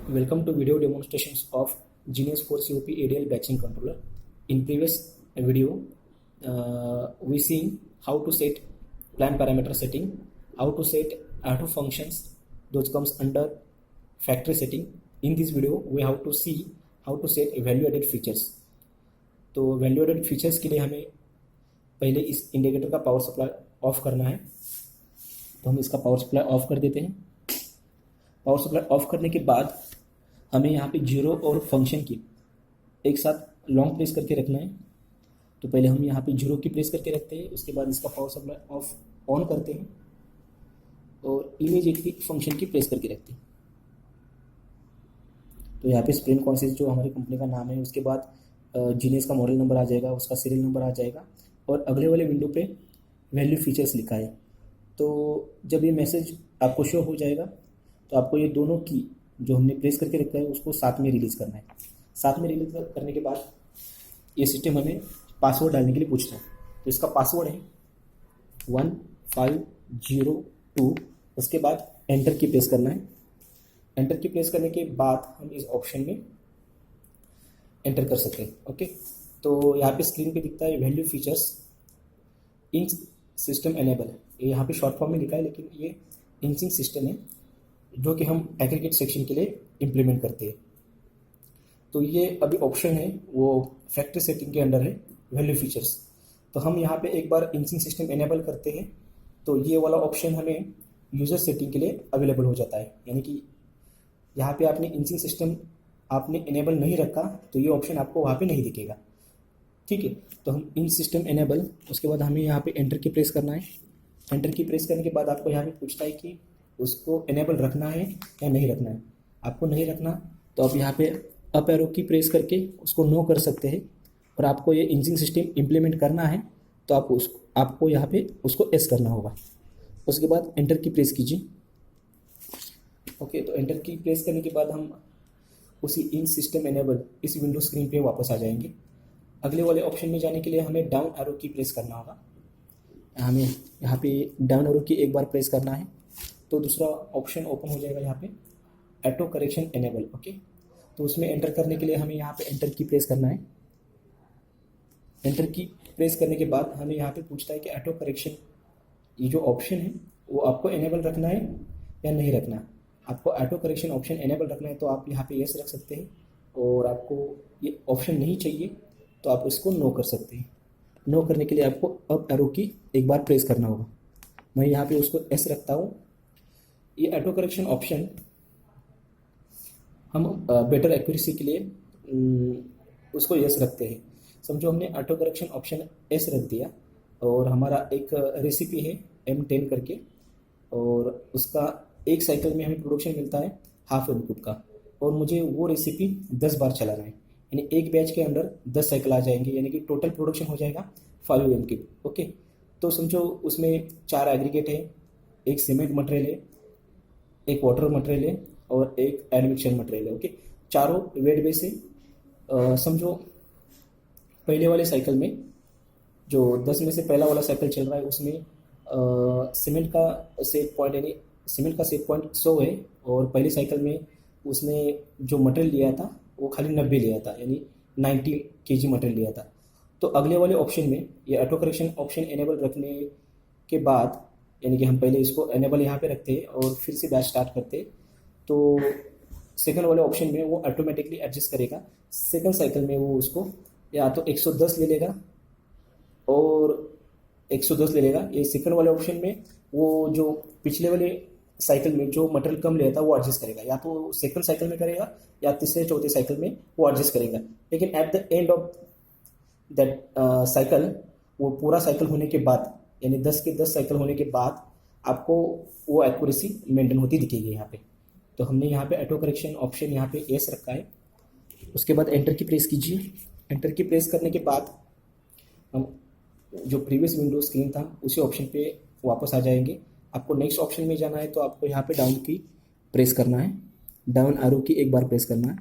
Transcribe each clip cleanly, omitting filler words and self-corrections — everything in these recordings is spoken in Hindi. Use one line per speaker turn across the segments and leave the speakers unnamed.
Welcome to video demonstrations of Genius 4 COP ADL batching controller. In previous video, we seen how to set plan parameter setting, how to set auto functions, those comes under factory setting. In this video, we have to see how to set value added features. तो वैल्यू एडेड फीचर्स के लिए हमें पहले इस इंडिकेटर का पावर सप्लाई ऑफ करना है। तो हम इसका पावर सप्लाई ऑफ कर देते हैं। पावर सप्लाई ऑफ करने के बाद हमें यहाँ पे जीरो और फंक्शन की एक साथ लॉन्ग प्रेस करके रखना है। तो पहले हम यहाँ पे जीरो की प्रेस करके रखते हैं, उसके बाद इसका पावर सप्लाई ऑफ ऑन करते हैं और इमीडिएटली फंक्शन की प्रेस करके रखते हैं। तो यहाँ पे स्प्रिंग कॉन्सेप्ट जो हमारी कंपनी का नाम है, उसके बाद जीनियस का मॉडल नंबर आ जाएगा, उसका सीरियल नंबर आ जाएगा और अगले वाले विंडो पे वैल्यू फीचर्स लिखा है। तो जब ये मैसेज आपको शो हो जाएगा तो आपको ये दोनों की जो हमने प्रेस करके रखा है उसको साथ में रिलीज़ करना है। साथ में रिलीज करने के बाद ये सिस्टम हमें पासवर्ड डालने के लिए पूछता है। तो इसका पासवर्ड है 1502। उसके बाद एंटर की प्रेस करना है। एंटर की प्रेस करने के बाद हम इस ऑप्शन में एंटर कर सकते हैं। ओके, तो यहाँ पे स्क्रीन पे दिखता है value features inch system enable. ये यहाँ पे शॉर्ट फॉर्म में लिखा है, लेकिन ये इंचिंग सिस्टम है जो कि हम एग्रीगेट सेक्शन के लिए इम्प्लीमेंट करते हैं। तो ये अभी ऑप्शन है वो फैक्ट्री सेटिंग के अंडर है वैल्यू फीचर्स। तो हम यहाँ पे एक बार इंचिंग सिस्टम एनेबल करते हैं तो ये वाला ऑप्शन हमें यूज़र सेटिंग के लिए अवेलेबल हो जाता है। यानी कि यहाँ पे आपने इंचिंग सिस्टम आपने इनेबल नहीं रखा तो ये ऑप्शन आपको वहाँ पे नहीं दिखेगा। ठीक है, तो हम इन सिस्टम इनेबल, उसके बाद हमें यहाँ पे एंटर की प्रेस करना है। एंटर की प्रेस करने के बाद आपको यहाँ पे पूछता है कि उसको इनेबल रखना है या नहीं रखना है। आपको नहीं रखना तो आप यहाँ पे अप एरो की प्रेस करके उसको नो कर सकते हैं। और आपको ये इंचिंग सिस्टम इम्प्लीमेंट करना है तो आपको यहाँ पे उसको एस करना होगा। उसके बाद एंटर की प्रेस कीजिए। ओके, तो एंटर की प्रेस करने के बाद हम उसी इन सिस्टम एनेबल इस विंडो स्क्रीन पे वापस आ जाएंगे। अगले वाले ऑप्शन में जाने के लिए हमें डाउन एरो की प्रेस करना होगा। हमें यहाँ पे डाउन एरो की एक बार प्रेस करना है तो दूसरा ऑप्शन ओपन हो जाएगा, यहाँ पे ऑटो करेक्शन एनेबल। ओके, तो उसमें एंटर करने के लिए हमें यहाँ पे एंटर की प्रेस करना है। एंटर की प्रेस करने के बाद हमें यहाँ पे पूछता है कि ऑटो करेक्शन ये जो ऑप्शन है वो आपको एनेबल रखना है या नहीं रखना। आपको ऑटो करेक्शन ऑप्शन एनेबल रखना है तो आप यहाँ पे यस रख सकते हैं, और आपको ये ऑप्शन नहीं चाहिए तो आप इसको नो कर सकते हैं। नो करने के लिए आपको अप एरो की एक बार प्रेस करना होगा। मैं यहाँ पे उसको एस रखता हूँ। ये ऑटो करेक्शन ऑप्शन हम बेटर एक्यूरेसी के लिए उसको यस रखते हैं। समझो हमने ऑटो करेक्शन ऑप्शन एस रख दिया और हमारा एक रेसिपी है M10 करके, और उसका एक साइकिल में हमें प्रोडक्शन मिलता है हाफ एम क्यूब का, और मुझे वो रेसिपी 10 बार चलाना है। यानी एक बैच के अंदर 10 साइकिल आ जाएंगे, यानी कि टोटल प्रोडक्शन हो जाएगा 5 एम क्यूब। ओके, तो समझो उसमें 4 एग्रीगेट है, एक सीमेंट मटेरियल है, एक वाटर मटेरियल है और एक एडमिक्शन मटेरियल है। ओके, चारों वेट बेस है। समझो पहले वाले साइकिल में जो 10 में से पहला वाला साइकिल चल रहा है उसमें सीमेंट का सेट पॉइंट, यानी सीमेंट का सेट पॉइंट 100 है, और पहली साइकिल में उसने जो मटेरियल लिया था वो खाली 90 लिया था, यानी 90 kg मटेरियल लिया था। तो अगले वाले ऑप्शन में ये ऑटो करेक्शन ऑप्शन एनेबल रखने के बाद, यानी कि हम पहले इसको एनेबल यहाँ पे रखते हैं और फिर से बैच स्टार्ट करते हैं, तो सेकंड वाले ऑप्शन में वो ऑटोमेटिकली एडजस्ट करेगा। सेकंड साइकिल में वो उसको या तो 110 ले लेगा और 110 ले लेगा। ये सेकंड वाले ऑप्शन में वो जो पिछले वाले साइकिल में जो मटेरियल कम लिया था वो एडजस्ट करेगा, या तो सेकंड साइकिल में करेगा या तीसरे चौथे साइकिल में वो एडजस्ट करेगा। लेकिन at the end of that cycle, वो पूरा साइकिल होने के बाद, यानी 10 के 10 साइकिल होने के बाद आपको वो एक्यूरेसी मेंटेन होती दिखेगी यहाँ पे। तो हमने यहाँ पे ऑटो करेक्शन ऑप्शन यहाँ पे एस रखा है। उसके बाद एंटर की प्रेस कीजिए। एंटर की प्रेस करने के बाद हम जो प्रीवियस विंडो स्क्रीन था उसी ऑप्शन पे वापस आ जाएंगे। आपको नेक्स्ट ऑप्शन में जाना है तो आपको यहाँ पे डाउन की प्रेस करना है, डाउन एरो की एक बार प्रेस करना है।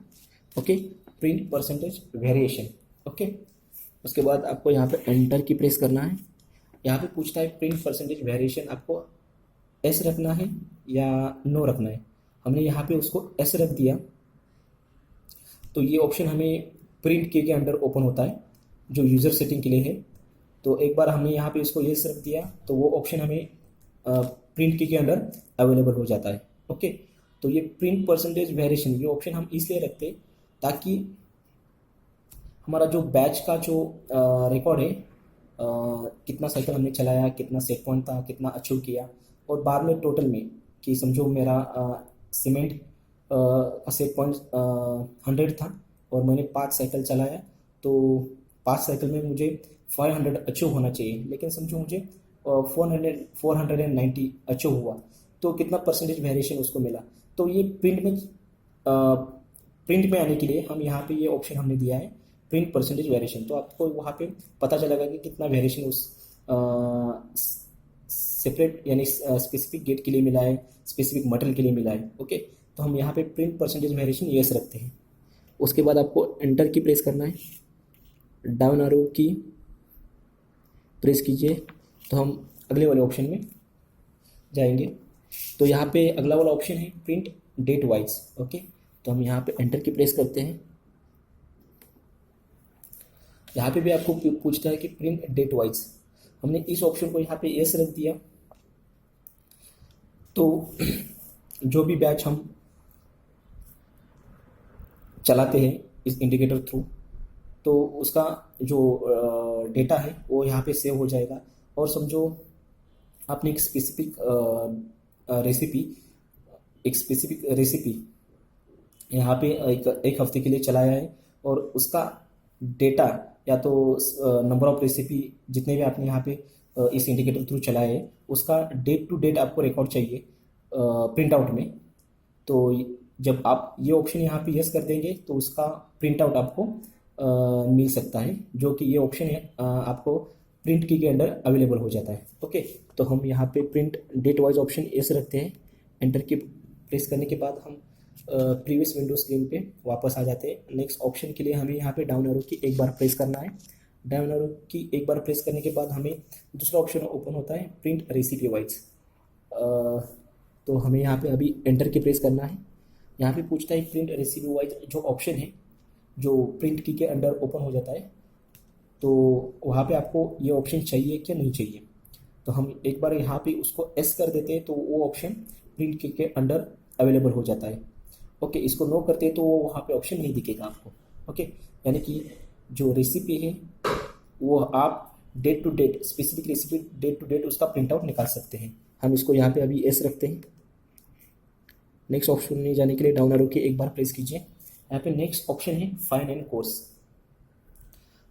Okay, print percentage variation. Okay, उसके बाद आपको यहाँ पे एंटर की प्रेस करना है। यहाँ पे पूछता है प्रिंट परसेंटेज वेरिएशन आपको एस रखना है या नो रखना है। हमने यहाँ पे उसको एस रख दिया तो ये ऑप्शन हमें प्रिंट के अंडर ओपन होता है, जो यूज़र सेटिंग के लिए है। तो एक बार हमने यहाँ पे इसको येस रख दिया तो वो ऑप्शन हमें प्रिंट के अंडर अवेलेबल हो जाता है। ओके, तो ये प्रिंट परसेंटेज वेरिएशन ये ऑप्शन हम इसलिए रखते हैं ताकि हमारा जो बैच का जो रिकॉर्ड है, कितना साइकिल हमने चलाया, कितना सेट पॉइंट था, कितना अचीव किया, और बाद में टोटल में कि समझो मेरा सीमेंट का सेट पॉइंट 100 था और मैंने 5 साइकिल चलाया, तो 5 साइकिल में मुझे 500 अचीव होना चाहिए, लेकिन समझो मुझे 490 अचीव हुआ, तो कितना परसेंटेज वेरिएशन उसको मिला। तो ये प्रिंट में आने के लिए हम यहाँ पे ये ऑप्शन हमने दिया है प्रिंट परसेंटेज वेरिएशन। तो आपको वहाँ पे पता चलेगा कि कितना वेरिएशन उस सेपरेट यानी स्पेसिफिक गेट के लिए मिला है, स्पेसिफिक मटेरियल के लिए मिला है। ओके, तो हम यहाँ पे प्रिंट परसेंटेज वेरिएशन यस रखते हैं। उसके बाद आपको एंटर की प्रेस करना है, डाउन एरो की प्रेस कीजिए तो हम अगले वाले ऑप्शन में जाएंगे। तो यहाँ पे अगला वाला ऑप्शन है प्रिंट डेट वाइज। ओके, तो हम यहाँ पे एंटर की प्रेस करते हैं। यहाँ पे भी आपको पूछता है कि प्रिंट डेट वाइज, हमने इस ऑप्शन को यहाँ पे यस रख दिया। तो जो भी बैच हम चलाते हैं इस इंडिकेटर थ्रू, तो उसका जो डेटा है वो यहाँ पे सेव हो जाएगा। और समझो आपने एक स्पेसिफिक रेसिपी यहाँ पे एक हफ्ते के लिए चलाया है, और उसका डेटा या तो नंबर ऑफ रेसिपी जितने भी आपने यहाँ पे इस इंडिकेटर थ्रू चलाए है, उसका डेट टू डेट आपको रिकॉर्ड चाहिए प्रिंट आउट में। तो जब आप ये ऑप्शन यहाँ पे यस कर देंगे तो उसका प्रिंट आउट आपको मिल सकता है, जो कि ये ऑप्शन है आपको प्रिंट की के अंडर अवेलेबल हो जाता है। ओके, तो हम यहाँ पे print date wise option yes रखते हैं। एंटर की प्रेस करने के बाद हम प्रीवियस विंडो स्क्रीन पे वापस आ जाते हैं। नेक्स्ट ऑप्शन के लिए हमें यहाँ पे डाउन एरो की एक बार प्रेस करना है। डाउन एरो की एक बार प्रेस करने के बाद हमें दूसरा ऑप्शन ओपन होता है प्रिंट रेसिपी वाइज। तो हमें यहाँ पे अभी एंटर की प्रेस करना है। यहाँ पे पूछता है प्रिंट रेसिपी वाइज जो ऑप्शन है जो प्रिंट की के अंडर ओपन हो जाता है, तो वहाँ पे आपको ये ऑप्शन चाहिए क्या नहीं चाहिए। तो हम एक बार यहाँ पे उसको एस कर देते हैं तो वो ऑप्शन प्रिंट की के अंडर अवेलेबल हो जाता है। ओके, इसको नो करते हैं तो वो वहाँ पे ऑप्शन नहीं दिखेगा आपको। ओके, यानी कि जो रेसिपी है वो आप date to date specific recipe date to date उसका प्रिंट आउट निकाल सकते हैं। हम इसको यहाँ पे अभी एस रखते हैं। नेक्स्ट ऑप्शन में जाने के लिए डाउन एरो की एक बार प्रेस कीजिए। यहाँ पे नेक्स्ट ऑप्शन है फाइंड एंड कोर्स।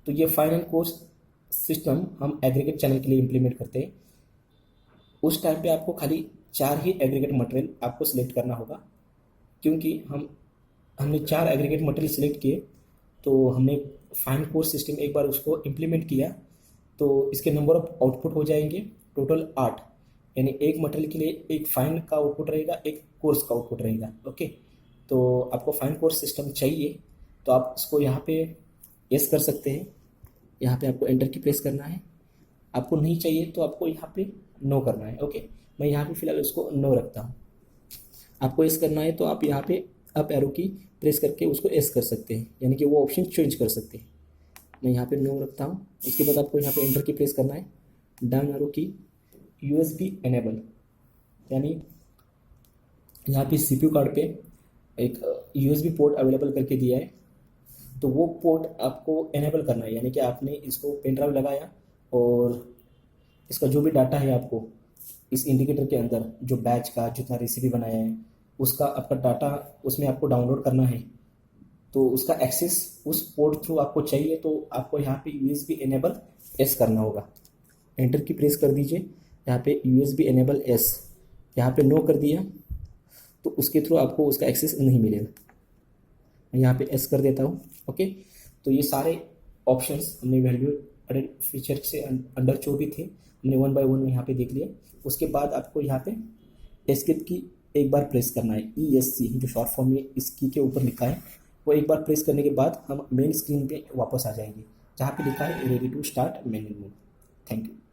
तो ये फाइंड एंड कोर्स सिस्टम हम एग्रीगेट चैनल के लिए इम्प्लीमेंट करते हैं। उस टाइम पे आपको खाली 4 ही एग्रीगेट मटेरियल आपको सिलेक्ट करना होगा, क्योंकि हमने 4 एग्रीगेट मटेरियल सिलेक्ट किए। तो हमने फाइंड कोर्स सिस्टम एक बार उसको इम्प्लीमेंट किया तो इसके नंबर ऑफ आउटपुट हो जाएंगे टोटल 8, यानी एक मटेरियल के लिए एक फाइंड का आउटपुट रहेगा, एक कोर्स का आउटपुट रहेगा। ओके, तो आपको फाइंड कोर्स सिस्टम चाहिए तो आप इसको यहाँ पे यस कर सकते हैं। यहाँ पे आपको एंटर की प्रेस करना है। आपको नहीं चाहिए तो आपको यहाँ पे नो करना है। ओके, मैं यहाँ पे फिलहाल इसको नो रखता हूँ। आपको यस करना है तो आप यहाँ पे अप एरो की प्रेस करके उसको यस कर सकते हैं, यानी कि वो ऑप्शन चेंज कर सकते हैं। मैं यहाँ पे नो रखता हूँ। उसके बाद आपको यहाँ पे एंटर की प्रेस करना है। डाउन एरो की USB एनेबल, यानी यहाँ पे CPU कार्ड पे एक USB पोर्ट अवेलेबल करके दिया है, तो वो पोर्ट आपको एनेबल करना है। यानी कि आपने इसको पेन ड्राइव लगाया और इसका जो भी डाटा है आपको इस इंडिकेटर के अंदर जो बैच का जितना रेसिपी बनाया है उसका आपका डाटा उसमें आपको डाउनलोड करना है, तो उसका एक्सेस उस पोर्ट थ्रू आपको चाहिए। तो आपको यहाँ पे USB एनेबल एस करना होगा। एंटर की प्रेस कर दीजिए। यहाँ पे USB एनेबल एस यहाँ पे नो कर दिया तो उसके थ्रू आपको उसका एक्सेस नहीं मिलेगा। मैं यहाँ पे एस कर देता हूँ। ओके, तो ये सारे ऑप्शंस हमने वैल्यू एडेड फीचर से अंडर जो भी थे हमने 1 बाय 1 यहाँ पे देख लिया। उसके बाद आपको यहाँ पे एस्केप की एक बार प्रेस करना है। ESC जो शॉर्ट फॉर्म में इस की के ऊपर लिखा है, वो एक बार प्रेस करने के बाद हम मेन स्क्रीन पे वापस आ जाएंगे जहाँ पे लिखा है ready to start main mode. Thank you.